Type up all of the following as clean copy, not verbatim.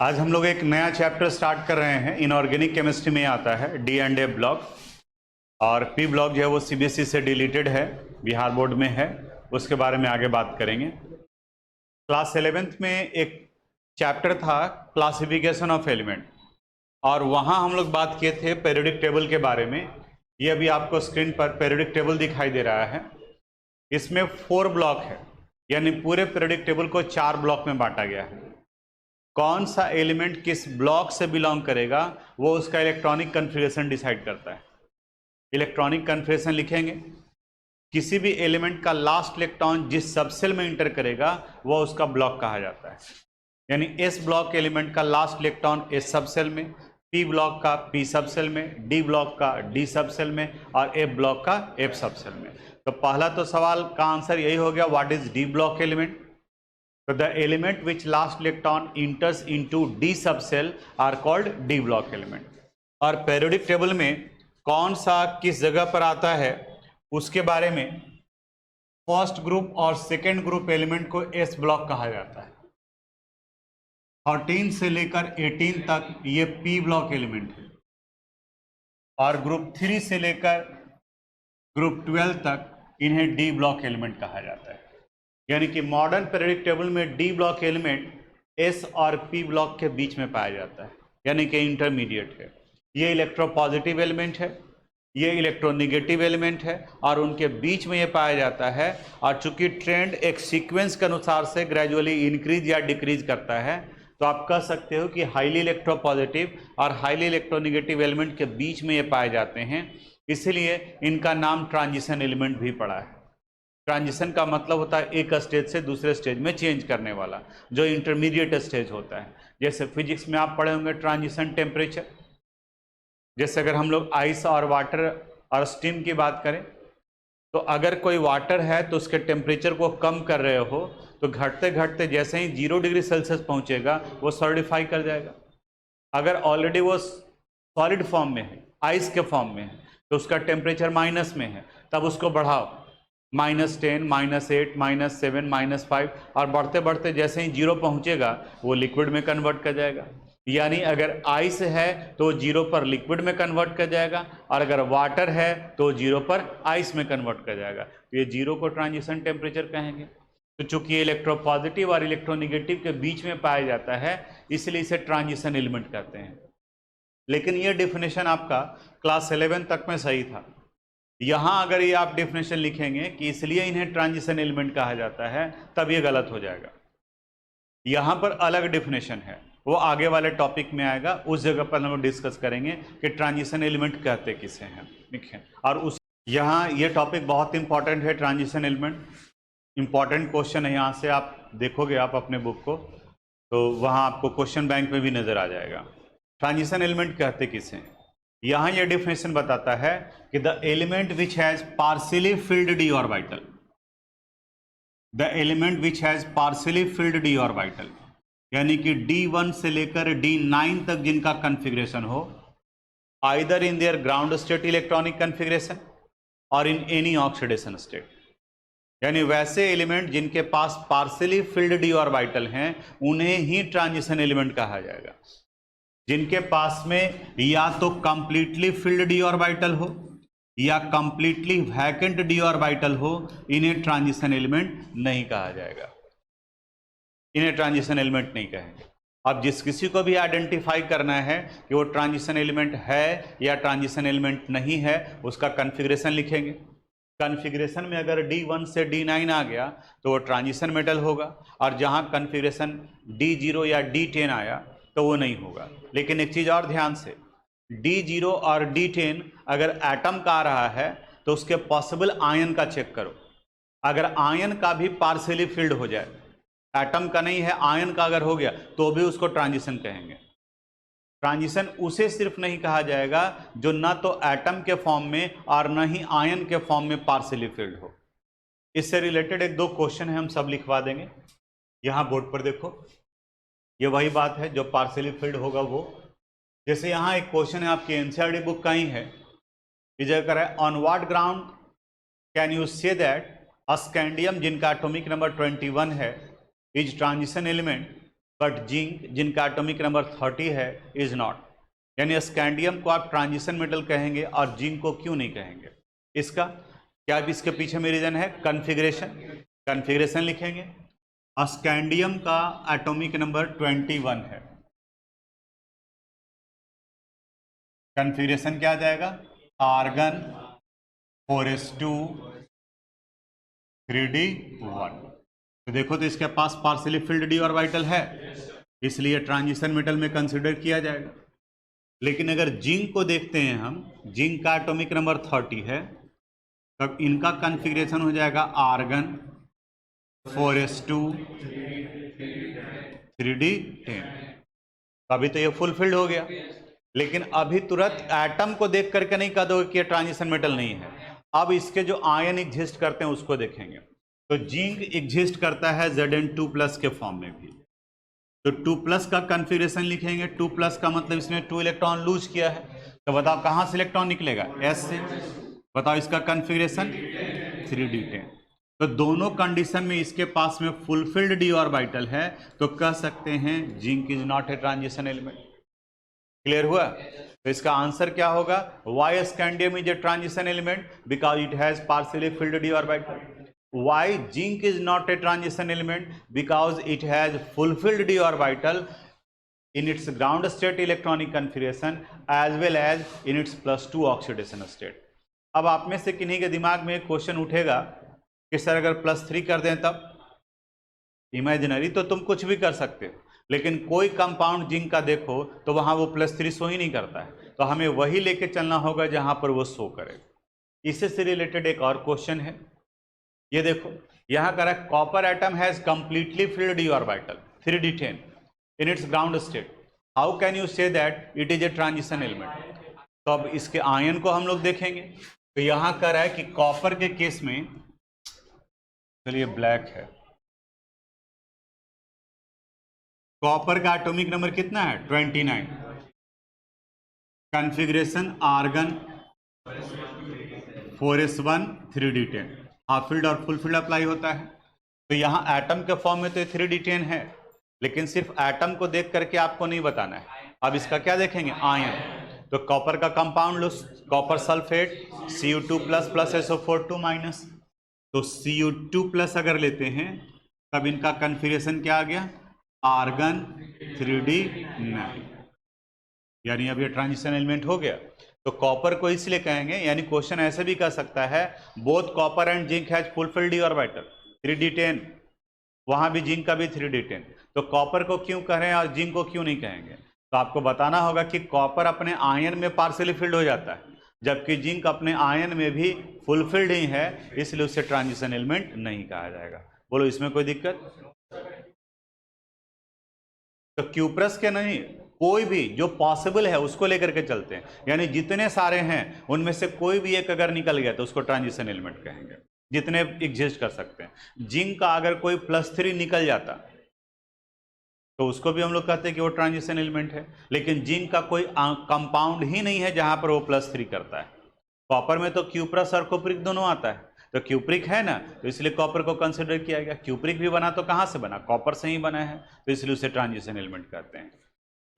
आज हम लोग एक नया चैप्टर स्टार्ट कर रहे हैं। इनऑर्गेनिक केमिस्ट्री में आता है डी एंड ए ब्लॉक, और पी ब्लॉक जो है वो सीबीएसई से डिलीटेड है, बिहार बोर्ड में है। उसके बारे में आगे बात करेंगे। क्लास 11th में एक चैप्टर था क्लासिफिकेशन ऑफ एलिमेंट, और वहाँ हम लोग बात किए थे पीरियोडिक टेबल के बारे में। ये अभी आपको स्क्रीन पर पीरियोडिक टेबल दिखाई दे रहा है। इसमें 4 ब्लॉक है, यानी पूरे पीरियोडिक टेबल को 4 ब्लॉक में बांटा गया है। कौन सा एलिमेंट किस ब्लॉक से बिलोंग करेगा वो उसका इलेक्ट्रॉनिक कन्फिगरेशन डिसाइड करता है। इलेक्ट्रॉनिक कन्फिगरेशन लिखेंगे, किसी भी एलिमेंट का लास्ट इलेक्ट्रॉन जिस सबसेल में इंटर करेगा वो उसका ब्लॉक कहा जाता है। यानी एस ब्लॉक एलिमेंट का लास्ट इलेक्ट्रॉन एस सबसेल में, पी ब्लॉक का पी सबसेल में, डी ब्लॉक का डी सबसेल में, और एफ ब्लॉक का एफ सबसेल में। तो पहला तो सवाल का आंसर यही हो गया, what is D block element. So the element which last electron enters into D subcell are called D block element. और periodic table में कौन सा किस जगह पर आता है उसके बारे में फर्स्ट ग्रुप और सेकेंड ग्रुप एलिमेंट को S ब्लॉक कहा जाता है। 13 से लेकर 18 तक ये P ब्लॉक एलिमेंट है, और ग्रुप 3 से लेकर ग्रुप 12 तक इन्हें D ब्लॉक एलिमेंट कहा जाता है। यानी कि मॉडर्न पीरियोडिक टेबल में डी ब्लॉक एलिमेंट एस और पी ब्लॉक के बीच में पाया जाता है, यानी कि इंटरमीडिएट है। ये इलेक्ट्रोपॉजिटिव एलिमेंट है, ये इलेक्ट्रोनिगेटिव एलिमेंट है, और उनके बीच में ये पाया जाता है। और चूंकि ट्रेंड एक सीक्वेंस के अनुसार से ग्रेजुअली इंक्रीज या डिक्रीज करता है, तो आप कह सकते हो कि हाईली इलेक्ट्रोपॉजिटिव और हाईली इलेक्ट्रोनिगेटिव एलिमेंट के बीच में ये पाए जाते हैं। इसीलिए इनका नाम ट्रांजिशन एलिमेंट भी पड़ा है। ट्रांजिशन का मतलब होता है एक स्टेज से दूसरे स्टेज में चेंज करने वाला, जो इंटरमीडिएट स्टेज होता है। जैसे फिजिक्स में आप पढ़े होंगे ट्रांजिशन टेम्परेचर। जैसे अगर हम लोग आइस और वाटर और स्टीम की बात करें, तो अगर कोई वाटर है तो उसके टेम्परेचर को कम कर रहे हो तो घटते घटते जैसे ही 0 डिग्री सेल्सियस पहुंचेगा वो सॉलिडिफाई कर जाएगा। अगर ऑलरेडी वो सॉलिड फॉर्म में है, आइस के फॉर्म में है, तो उसका टेम्परेचर माइनस में है, तब उसको बढ़ाओ -10, -8, -7, -5, और बढ़ते बढ़ते जैसे ही 0 पहुंचेगा वो लिक्विड में कन्वर्ट कर जाएगा। यानी अगर आइस है तो 0 पर लिक्विड में कन्वर्ट कर जाएगा, और अगर वाटर है तो 0 पर आइस में कन्वर्ट कर जाएगा। तो ये 0 को ट्रांजिशन टेम्परेचर कहेंगे। तो चूंकि इलेक्ट्रोपॉजिटिव और इलेक्ट्रोनिगेटिव के बीच में पाया जाता है, इसलिए इसे ट्रांजिशन एलिमेंट कहते हैं। लेकिन ये डिफिनेशन आपका क्लास 11 तक में सही था। यहां अगर ये आप डेफिनेशन लिखेंगे कि इसलिए इन्हें ट्रांजिशन एलिमेंट कहा जाता है, तब ये गलत हो जाएगा। यहां पर अलग डेफिनेशन है, वो आगे वाले टॉपिक में आएगा, उस जगह पर हम लोग डिस्कस करेंगे कि ट्रांजिशन एलिमेंट कहते किसे हैं। लिखें, और उस यहाँ ये टॉपिक बहुत इंपॉर्टेंट है। ट्रांजिशन एलिमेंट इंपॉर्टेंट क्वेश्चन है, यहाँ से आप देखोगे आप अपने बुक को तो वहाँ आपको क्वेश्चन बैंक में भी नजर आ जाएगा। ट्रांजिशन एलिमेंट कहते किसे हैं। यहाँ ये डिफिनेशन बताता है कि the element which has partially filled d orbital, the element which has partially filled d orbital, यानी कि D1 से लेकर D9 तक जिनका कन्फिग्रेशन हो, either in their ground state electronic configuration और इन एनी ऑक्सीडेशन स्टेट। यानी वैसे एलिमेंट जिनके पास पार्शियली फिल्ड डी ऑर्बिटल हैं उन्हें ही ट्रांजिशन एलिमेंट कहा जाएगा। जिनके पास में या तो कंप्लीटली फिल्ड डी ऑर्बिटल हो या कंप्लीटली वैकेंट डी ऑर्बिटल हो, इन्हें ट्रांजिशन एलिमेंट नहीं कहा जाएगा। इन्हें ट्रांजिशन एलिमेंट नहीं कहेंगे। अब जिस किसी को भी आइडेंटिफाई करना है कि वो ट्रांजिशन एलिमेंट है या ट्रांजिशन एलिमेंट नहीं है, उसका कन्फिग्रेशन लिखेंगे। कन्फिग्रेशन में अगर D1 से D9 आ गया तो वो ट्रांजिशन मेटल होगा, और जहां कन्फिग्रेशन D0 या D10 आया तो वो नहीं होगा। लेकिन एक चीज और ध्यान से, D0 और D10 अगर एटम का आ रहा है तो उसके पॉसिबल आयन का चेक करो। अगर आयन का भी पार्शियली फिल्ड हो जाए, एटम का नहीं है आयन का अगर हो गया, तो भी उसको ट्रांजिशन कहेंगे। ट्रांजिशन उसे सिर्फ नहीं कहा जाएगा जो ना तो एटम के फॉर्म में और ना ही आयन के फॉर्म में पार्शियली फिल्ड हो। इससे रिलेटेड 1-2 क्वेश्चन है, हम सब लिखवा देंगे। यहाँ बोर्ड पर देखो, ये वही बात है जो पार्शियली फिल्ड होगा वो। जैसे यहाँ एक क्वेश्चन है आपकी एनसीईआरटी बुक का ही है, इस जगह कर है on what ground can you say that scandium जिनका एटॉमिक नंबर 21 है is transition element, but zinc जिनका एटॉमिक नंबर 30 है इज नॉट। यानी स्कैंडियम को आप ट्रांजिशन मेटल कहेंगे और जिंक को क्यों नहीं कहेंगे? इसका क्या इसके पीछे में रीजन है? कन्फिग्रेशन लिखेंगे। स्कैंडियम का एटॉमिक नंबर 21 है। कन्फिग्रेशन क्या आ जाएगा? Argon 4s2 3d1। तो देखो तो इसके पास पार्शियली फिल्ड डी ऑर्बिटल है, इसलिए ट्रांजिशन मेटल में कंसिडर किया जाएगा। लेकिन अगर जिंक को देखते हैं हम, जिंक का एटॉमिक नंबर 30 है, तब इनका कन्फिग्रेशन हो जाएगा आर्गन 4s2 3d10। अभी तो ये फुलफिल्ड हो गया, लेकिन अभी तुरंत एटम को देख करके नहीं कह दो कि ये ट्रांजिशन मेटल नहीं है। अब इसके जो आयन एग्जिस्ट करते हैं उसको देखेंगे। तो जिंक एग्जिस्ट करता है Zn2+ के फॉर्म में भी। तो 2+ का कन्फिग्रेशन लिखेंगे। 2+ का मतलब इसने 2 इलेक्ट्रॉन लूज किया है, तो बताओ कहां से इलेक्ट्रॉन निकलेगा? S से। बताओ इसका कन्फिग्रेशन 3d10। तो दोनों कंडीशन में इसके पास में फुलफिल्ड डी ऑर्बिटल है, तो कह सकते हैं zinc is not a transition element. Clear हुआ? तो इसका आंसर क्या होगा? Why scandium is a transition element? Because it has partially filled d orbital. Why zinc is not a transition element? Because it has full filled d orbital in its ground state electronic configuration as well as in its +2 oxidation state। अब आप में से किन्हीं के दिमाग में एक question उठेगा कि सर अगर +3 कर दें तब? इमेजिनरी तो तुम कुछ भी कर सकते हो, लेकिन कोई कंपाउंड जिंक का देखो तो वहां वो +3 शो ही नहीं करता है, तो हमें वही लेके चलना होगा जहां पर वो शो करे। इससे से रिलेटेड एक और क्वेश्चन है, ये देखो यहां कह रहा है copper atom has completely filled d orbital 3d10 in its ground state, how can you say that it is a transition element? तो अब इसके आयन को हम लोग देखेंगे। तो यहां कह रहा है कि कॉपर के केस में, चलिए ब्लैक है, कॉपर का एटॉमिक नंबर कितना है? 29। Configuration argon 4s1 3d10। Half filled और फुल फील्ड अप्लाई होता है। तो यहां एटम के फॉर्म में तो 3d10 है, लेकिन सिर्फ एटम को देख करके आपको नहीं बताना है। अब इसका क्या देखेंगे? आयन। तो कॉपर का कंपाउंड लो, कॉपर सल्फेट Cu2+ SO4 2-। तो Cu2+ अगर लेते हैं तब इनका कन्फिग्रेशन क्या आ गया? आर्गन 3d9, यानी अब ये ट्रांजिशन एलिमेंट हो गया। तो कॉपर को इसलिए कहेंगे, यानी क्वेश्चन ऐसे भी कर सकता है both copper and zinc has full filled d orbital 3d10, वहां भी जिंक का भी 3d10। तो कॉपर को क्यों कह रहे हैं और जिंक को क्यों नहीं कहेंगे? तो आपको बताना होगा कि कॉपर अपने आयन में पार्शियली फिल्ड हो जाता है, जबकि जिंक अपने आयन में भी फुलफिल्ड ही है, इसलिए उसे ट्रांजिशन एलिमेंट नहीं कहा जाएगा। बोलो इसमें कोई दिक्कत? तो क्यूप्रस के नहीं, कोई भी जो पॉसिबल है उसको लेकर के चलते हैं, यानी जितने सारे हैं उनमें से कोई भी एक अगर निकल गया तो उसको ट्रांजिशन एलिमेंट कहेंगे, जितने एग्जिस्ट कर सकते हैं। जिंक का अगर कोई +3 निकल जाता तो उसको भी हम लोग कहते हैं कि वो ट्रांजिशन एलिमेंट है, लेकिन जिंक का कोई कंपाउंड ही नहीं है जहां पर वो +3 करता है। कॉपर में तो क्यूप्रस और कुप्रिक दोनों आता है, तो क्यूप्रिक है ना, तो इसलिए कॉपर को कंसिडर किया गया। क्यूप्रिक भी बना तो कहां से बना? कॉपर से ही बना है, तो इसलिए उसे ट्रांजिशन एलिमेंट कहते हैं।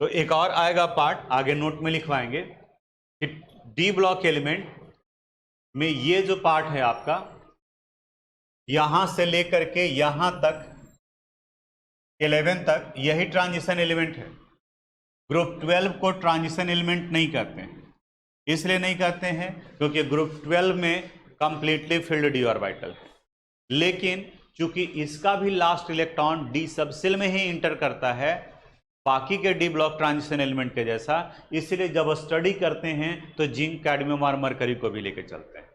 तो एक और आएगा पार्ट, आगे नोट में लिखवाएंगे कि डी ब्लॉक एलिमेंट में ये जो पार्ट है आपका, यहां से लेकर के यहां तक 11 तक यही ट्रांजिशन एलिमेंट है। ग्रुप 12 को ट्रांजिशन एलिमेंट नहीं कहते हैं। इसलिए नहीं कहते हैं क्योंकि ग्रुप 12 में कंप्लीटली फिल्ड डी ऑर्बिटल है, लेकिन चूंकि इसका भी लास्ट इलेक्ट्रॉन डी सबसेल में ही इंटर करता है बाकी के डी ब्लॉक ट्रांजिशन एलिमेंट के जैसा, इसलिए जब स्टडी करते हैं तो जिंक, कैडमियम और मरकरी को भी लेके चलते हैं।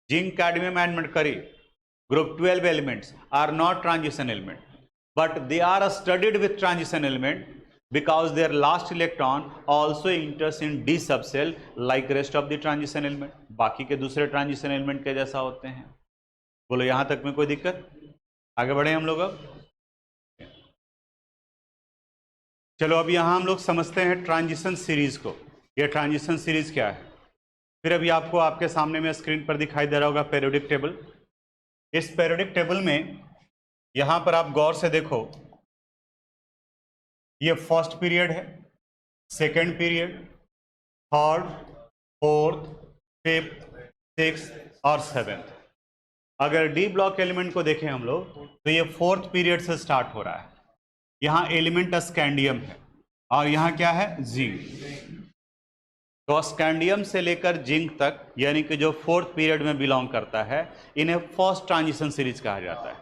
Zinc, cadmium and mercury group 12 elements are not transition element, but they are studied with transition element because their last electron also enters in d subcell like rest of the transition element, बाकी के दूसरे transition element के जैसा होते हैं। बोलो यहां तक में कोई दिक्कत? आगे बढ़े हम लोग। अब चलो अब यहां हम लोग समझते हैं ट्रांजिशन सीरीज को। ये ट्रांजिशन सीरीज क्या है? फिर अभी आपको आपके सामने में स्क्रीन पर दिखाई दे रहा होगा पीरियोडिक टेबल। इस पीरियोडिक टेबल में यहां पर आप गौर से देखो ये फर्स्ट पीरियड है, second period, third, fourth, fifth, six और सेवेंथ। अगर डी ब्लॉक एलिमेंट को देखें हम लोग तो ये फोर्थ पीरियड से स्टार्ट हो रहा है। यहाँ एलिमेंट स्कैंडियम है और यहाँ क्या है, जिंक। तो स्कैंडियम से लेकर जिंक तक यानी कि जो फोर्थ पीरियड में बिलोंग करता है, इन्हें फर्स्ट ट्रांजिशन सीरीज कहा जाता है।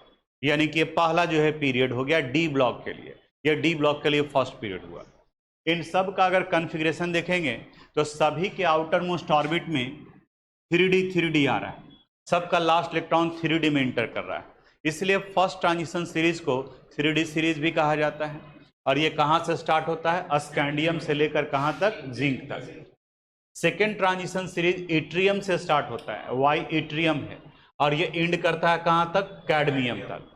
यानी कि पहला जो है पीरियड हो गया डी ब्लॉक के लिए, यह डी ब्लॉक के लिए फर्स्ट पीरियड हुआ। इन सब का अगर कॉन्फ़िगरेशन देखेंगे तो सभी के आउटर मोस्ट ऑर्बिट में 3D आ रहा है, सबका लास्ट इलेक्ट्रॉन 3D में इंटर कर रहा है, इसलिए फर्स्ट ट्रांजिशन सीरीज को 3D सीरीज भी कहा जाता है। और ये कहाँ से स्टार्ट होता है, स्कैंडियम से लेकर कहाँ तक, जिंक तक। सेकेंड ट्रांजिशन सीरीज इट्रियम से स्टार्ट होता है, वाई इट्रियम है, और ये एंड करता है कहाँ तक, कैडमियम तक।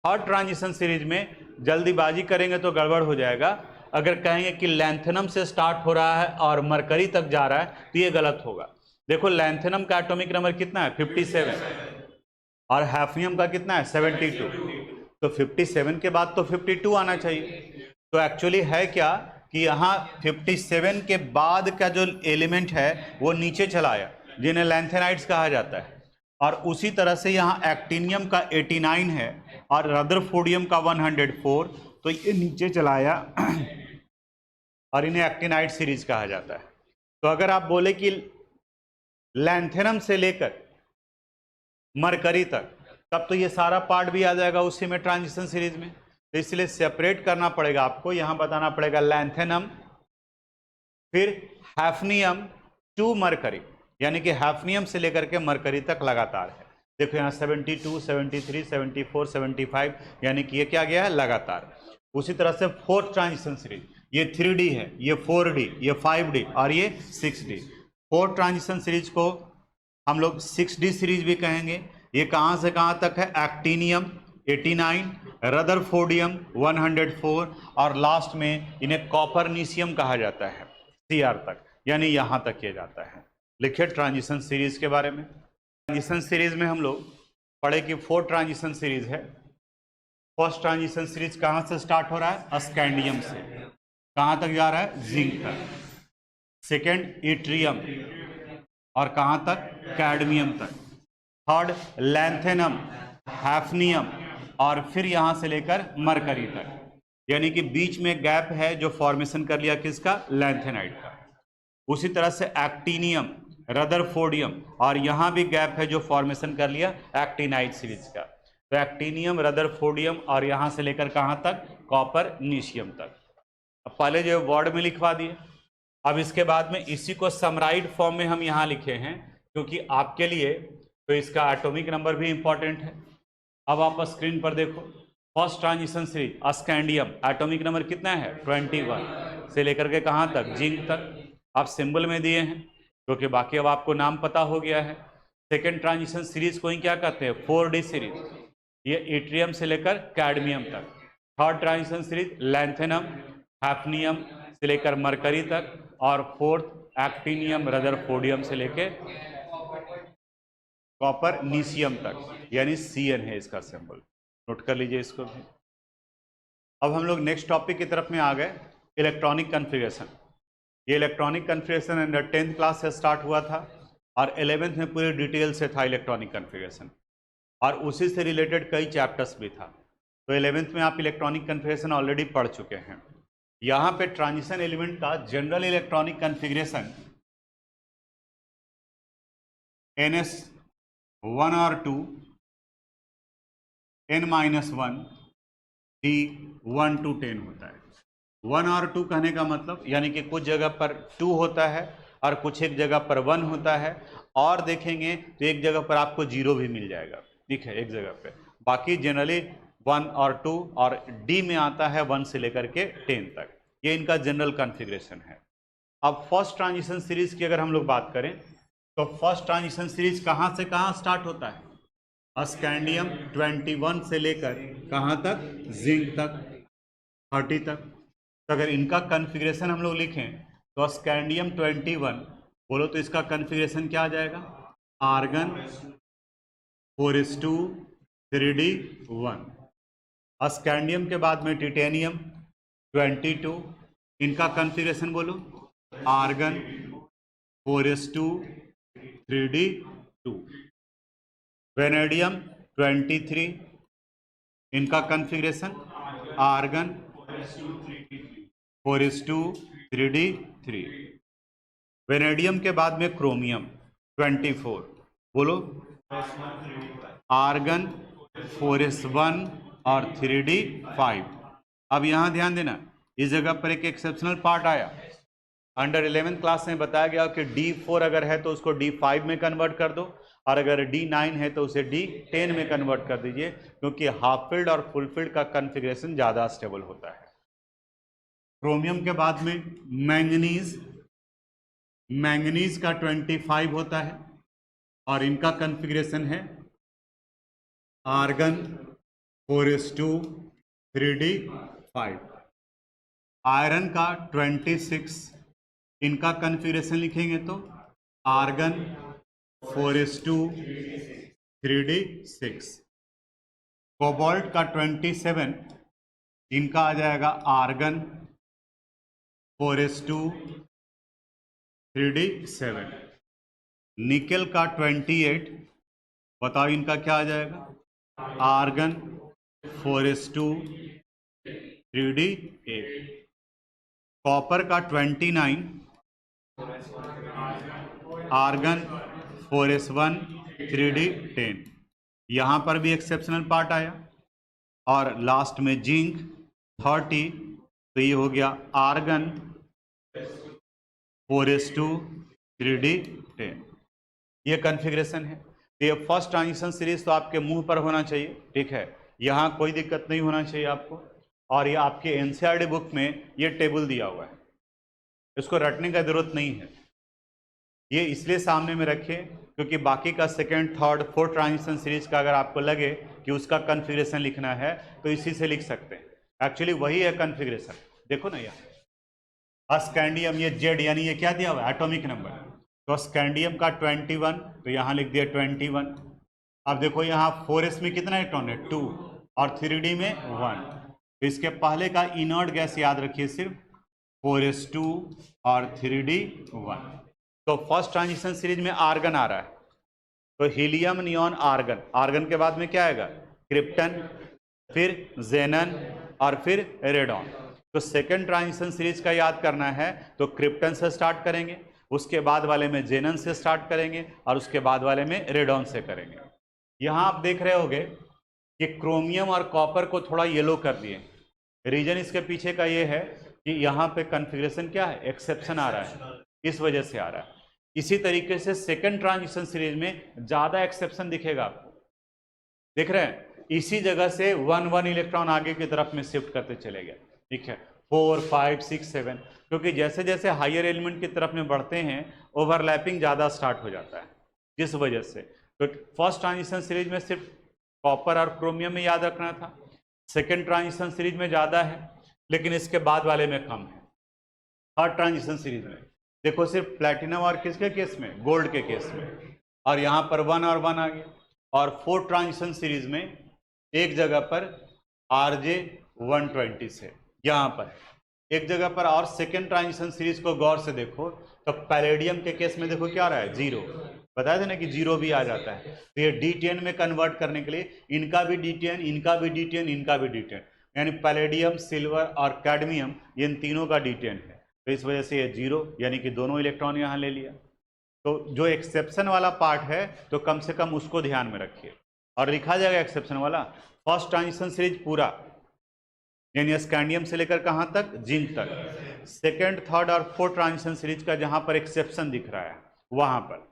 थर्ड ट्रांजिशन सीरीज में जल्दीबाजी करेंगे तो गड़बड़ हो जाएगा। अगर कहेंगे कि लैंथेनम से स्टार्ट हो रहा है और मरकरी तक जा रहा है तो ये गलत होगा। देखो लैंथेनम का एटॉमिक नंबर कितना है, 57, और हैफनियम का कितना है, 72। तो 57 के बाद तो 52 आना चाहिए। तो एक्चुअली है क्या कि यहाँ 57 के बाद का जो एलिमेंट है वो नीचे चला आया, जिन्हें लैंथेनाइड्स कहा जाता है। और उसी तरह से यहाँ एक्टिनियम का 89 है और रदरफोर्डियम का 104, तो ये नीचे चला आया और इन्हें एक्टिनाइड सीरीज कहा जाता है। तो अगर आप बोले कि लैंथेनम से लेकर मरकरी तक, तब तो ये सारा पार्ट भी आ जाएगा उसी में ट्रांजिशन सीरीज में। तो इसलिए सेपरेट करना पड़ेगा आपको, यहाँ बताना पड़ेगा लैंथेनम, फिर हैफनियम टू मरकरी, यानी कि हैफनियम से लेकर के मरकरी तक लगातार है। देखो यहाँ 72, 73, 74, 75, यानी कि ये क्या गया है, लगातार। उसी तरह से फोर्थ ट्रांजिशन सीरीज, ये 3D है, ये 4D, ये 5D और ये 6D। फोर्थ ट्रांजिशन सीरीज को हम लोग 6D सीरीज भी कहेंगे। ये कहाँ से कहाँ तक है, एक्टिनियम 89, रदरफोर्डियम 104 और लास्ट में इन्हें कॉपरनीशियम कहा जाता है, Cr तक, यानी यहाँ तक किया जाता है। लिखिए ट्रांजिशन सीरीज के बारे में। ट्रांजिशन सीरीज में हम लोग पढ़े कि 4 ट्रांजिशन सीरीज है। फर्स्ट ट्रांजिशन सीरीज कहाँ से स्टार्ट हो रहा है, स्कैंडियम से, कहाँ तक जा रहा है, जिंक तक। सेकेंड इट्रियम, और कहाँ तक, कैडमियम तक। थर्ड लैंथेनम, हैफनियम, और फिर यहाँ से लेकर मरकरी तक, यानी कि बीच में गैप है जो फॉर्मेशन कर लिया किसका, लैंथेनाइड का। उसी तरह से एक्टिनियम, रदरफोर्डियम, और यहाँ भी गैप है जो फॉर्मेशन कर लिया एक्टिनाइड सीरीज का। तो एक्टिनियम, रदरफोर्डियम और यहाँ से लेकर कहाँ तक, कॉपरनीशियम तक। अब पहले जो वर्ड में लिखवा दिए, अब इसके बाद में इसी को समराइड फॉर्म में हम यहाँ लिखे हैं क्योंकि आपके लिए तो इसका एटॉमिक नंबर भी इंपॉर्टेंट है। अब आप स्क्रीन पर देखो, first transition series scandium, atomic number कितना है, 21 से लेकर के कहाँ तक, जिंक तक। आप सिंबल में दिए हैं क्योंकि बाकी अब आपको नाम पता हो गया है। सेकेंड ट्रांजिशन सीरीज को ही क्या कहते हैं, 4D सीरीज, ये इट्रियम से लेकर कैडमियम तक। Third transition series lanthanum, hafnium से लेकर मरकरी तक, और फोर्थ एक्टिनियम, रदरफोर्डियम से लेकर कॉपरनीशियम तक, यानी Cn है इसका सिंबल, नोट कर लीजिए इसको भी। अब हम लोग नेक्स्ट टॉपिक की तरफ में आ गए, इलेक्ट्रॉनिक कॉन्फ़िगरेशन। ये electronic configuration under 10th class से स्टार्ट हुआ था और 11th में पूरी डिटेल से था इलेक्ट्रॉनिक कॉन्फ़िगरेशन, और उसी से रिलेटेड कई चैप्टर्स भी था। तो 11th में आप इलेक्ट्रॉनिक कॉन्फ़िगरेशन ऑलरेडी पढ़ चुके हैं। यहाँ पे ट्रांजिशन एलिमेंट का जनरल इलेक्ट्रॉनिक कॉन्फ़िगरेशन NS1 और 2, N-1, D1 to 10 होता है। 1 और 2 कहने का मतलब यानी कि कुछ जगह पर 2 होता है और कुछ एक जगह पर 1 होता है, और देखेंगे तो एक जगह पर आपको 0 भी मिल जाएगा, ठीक है, एक जगह पे। बाकी जनरली 1 और 2, और D में आता है 1 से लेकर के 10 तक। ये इनका जनरल कॉन्फ़िगरेशन है। अब फर्स्ट ट्रांजिशन सीरीज की अगर हम लोग बात करें तो फर्स्ट ट्रांजिशन सीरीज कहाँ से कहाँ स्टार्ट होता है, स्कैंडियम 21 से लेकर कहाँ तक, जिंक तक 30 तक। तो अगर इनका कॉन्फ़िगरेशन हम लोग लिखें तो स्कैंडियम 21 बोलो तो इसका कॉन्फ़िगरेशन क्या आ जाएगा, आर्गन 4s2 3d1। स्कैंडियम के बाद में टिटेनियम 22, इनका कॉन्फ़िगरेशन बोलो, आर्गन 4s2 3d2, वेनेडियम 23, इनका configuration argon 4s2 3d3, vanadium के बाद में क्रोमियम 24, बोलो, आर्गन 4s1 और 3d5। अब यहां ध्यान देना, इस जगह पर एक एक्सेप्शनल पार्ट आया। अंडर 11th क्लास में बताया गया कि D4 अगर है तो उसको D5 में कन्वर्ट कर दो, और अगर D9 है तो उसे D10 में कन्वर्ट कर दीजिए, क्योंकि हाफ फील्ड और फुल फील्ड का कॉन्फ़िगरेशन ज़्यादा स्टेबल होता है। क्रोमियम के बाद में मैंगनीज, मैंगनीज का 25 होता है और इनका कॉन्फ़िगरेशन है आर्गन 4s2 3d5, आयरन का 26, इनका कॉन्फ़िगरेशन लिखेंगे तो आर्गन 4s2 3d6, कोबाल्ट का 27, इनका आ जाएगा आर्गन 4s2 3d7, निकेल का 28, बताओ इनका क्या आ जाएगा, आर्गन 4s2 3d8, कॉपर का 29, आर्गन 4s1 3d10, यहाँ पर भी एक्सेप्शनल पार्ट आया। और लास्ट में जिंक 30, तो ये हो गया आर्गन 4s2 3d10, ये कॉन्फ़िगरेशन है। तो ये फर्स्ट ट्रांजिशन सीरीज तो आपके मुंह पर होना चाहिए, ठीक है, यहाँ कोई दिक्कत नहीं होना चाहिए आपको। और ये आपके एनसीईआरटी बुक में ये टेबल दिया हुआ है, इसको रटने का जरूरत नहीं है। ये इसलिए सामने में रखे क्योंकि बाकी का second, third, fourth transition series का अगर आपको लगे कि उसका कॉन्फ़िगरेशन लिखना है तो इसी से लिख सकते हैं। एक्चुअली वही है कॉन्फ़िगरेशन, देखो ना यहाँ स्कैंडियम, ये जेड यानी ये क्या दिया हुआ है, एटॉमिक नंबर। तो स्कैंडियम का 21, तो यहाँ लिख दिया 21। अब देखो यहाँ 4s में कितना इलेक्ट्रॉन है, 2, और 3d में 1। तो इसके पहले का इनर्ट गैस याद रखिए सिर्फ 4s2 और 3d1। तो फर्स्ट ट्रांजिशन सीरीज में आर्गन आ रहा है, तो हीलियम, नियॉन, आर्गन, आर्गन के बाद में क्या आएगा, क्रिप्टन, फिर जेनन और फिर रेडॉन। तो सेकेंड ट्रांजिशन सीरीज का याद करना है तो क्रिप्टन से स्टार्ट करेंगे, उसके बाद वाले में जेनन से स्टार्ट करेंगे और उसके बाद वाले में रेडॉन से करेंगे। यहाँ आप देख रहे होगे कि क्रोमियम और कॉपर को थोड़ा येलो कर दिए। रीजन इसके पीछे का ये है कि यहाँ पे कॉन्फ़िगरेशन क्या है, एक्सेप्शन आ रहा है, इस वजह से आ रहा है। इसी तरीके से सेकंड ट्रांजिशन सीरीज में ज्यादा एक्सेप्शन दिखेगा आपको, देख रहे हैं, इसी जगह से 1 इलेक्ट्रॉन आगे की तरफ में शिफ्ट करते चले गए, ठीक है, 4, 5, 6, 7, क्योंकि जैसे जैसे हायर एलिमेंट की तरफ में बढ़ते हैं ओवरलैपिंग ज़्यादा स्टार्ट हो जाता है, जिस वजह से। तो फर्स्ट ट्रांजिशन सीरीज में सिर्फ कॉपर और क्रोमियम में याद रखना था, सेकेंड ट्रांजिशन सीरीज में ज़्यादा है लेकिन इसके बाद वाले में कम है। थर्ड ट्रांजिशन सीरीज में देखो सिर्फ प्लैटिनम और किसके केस में, गोल्ड के केस में, और यहाँ पर 1 और 1 आ गया। और फोर्थ ट्रांजिशन सीरीज में एक जगह पर RJ 120 से यहाँ पर एक जगह पर। और सेकेंड ट्रांजिशन सीरीज को गौर से देखो तो पैलेडियम के केस में देखो क्या आ रहा है, 0, बताया था ना कि 0 भी आ जाता है। तो ये D10 में कन्वर्ट करने के लिए इनका भी D10, इनका भी D10, इनका भी D10, यानी पैलेडियम, सिल्वर और कैडमियम, इन तीनों का D10 है, तो इस वजह से ये 0, यानी कि दोनों इलेक्ट्रॉन यहाँ ले लिया। तो जो एक्सेप्शन वाला पार्ट है तो कम से कम उसको ध्यान में रखिए और लिखा जाएगा एक्सेप्शन वाला। फर्स्ट ट्रांजिशन सीरीज पूरा, यानी स्कैंडियम से लेकर कहाँ तक, जिंक तक। सेकेंड, थर्ड और फोर्थ ट्रांजिशन सीरीज का जहाँ पर एक्सेप्शन दिख रहा है वहाँ पर।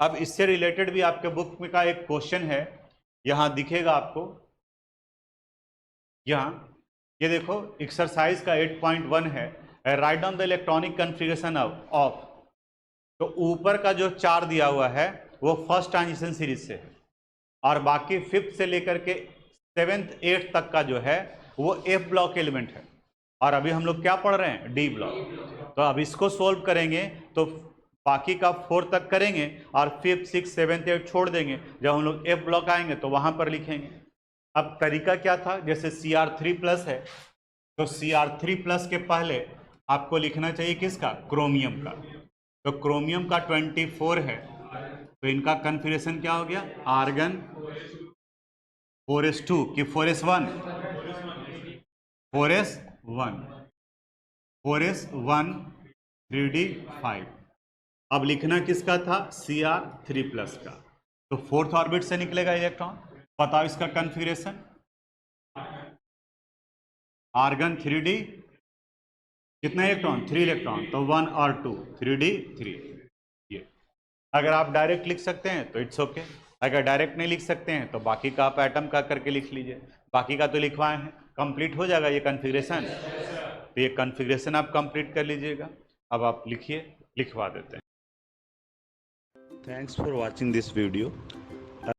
अब इससे रिलेटेड भी आपके बुक में का एक क्वेश्चन है, यहाँ दिखेगा आपको, यहाँ ये देखो एक्सरसाइज का 8.1 है, write down the electronic configuration of. तो ऊपर का जो 4 दिया हुआ है वो फर्स्ट ट्रांजिशन सीरीज से है, और बाकी 5th से लेकर के 7th 8th तक का जो है वो F ब्लॉक एलिमेंट है। और अभी हम लोग क्या पढ़ रहे हैं, D ब्लॉक। तो अब इसको सोल्व करेंगे तो बाकी का 4 तक करेंगे और 5th 6th 7th 8th छोड़ देंगे। जब हम लोग F ब्लॉक आएंगे तो वहां पर लिखेंगे। अब तरीका क्या था, जैसे Cr3+ है तो Cr3+ के पहले आपको लिखना चाहिए किसका? क्रोमियम का। तो क्रोमियम का 24 है, तो इनका कन्फिग्रेशन क्या हो गया? आर्गन 4s2 कि 4s1? 4s1, 4s1 3d5। अब लिखना किसका था? Cr3+ का। तो फोर्थ ऑर्बिट से निकलेगा इलेक्ट्रॉन। बताओ इसका कन्फिग्रेशन। आर्गन 3d कितना इलेक्ट्रॉन? 3 इलेक्ट्रॉन, तो 1 और 2 3d3। ये अगर आप डायरेक्ट लिख सकते हैं तो इट्स ओके, अगर डायरेक्ट नहीं लिख सकते हैं तो बाकी का आप एटम का करके लिख लीजिए। बाकी का तो लिखवाए हैं, कंप्लीट हो जाएगा ये कन्फिग्रेशन। तो ये कन्फिग्रेशन आप कंप्लीट कर लीजिएगा। अब आप लिखिए, लिखवा देते हैं। Thanks for watching this video.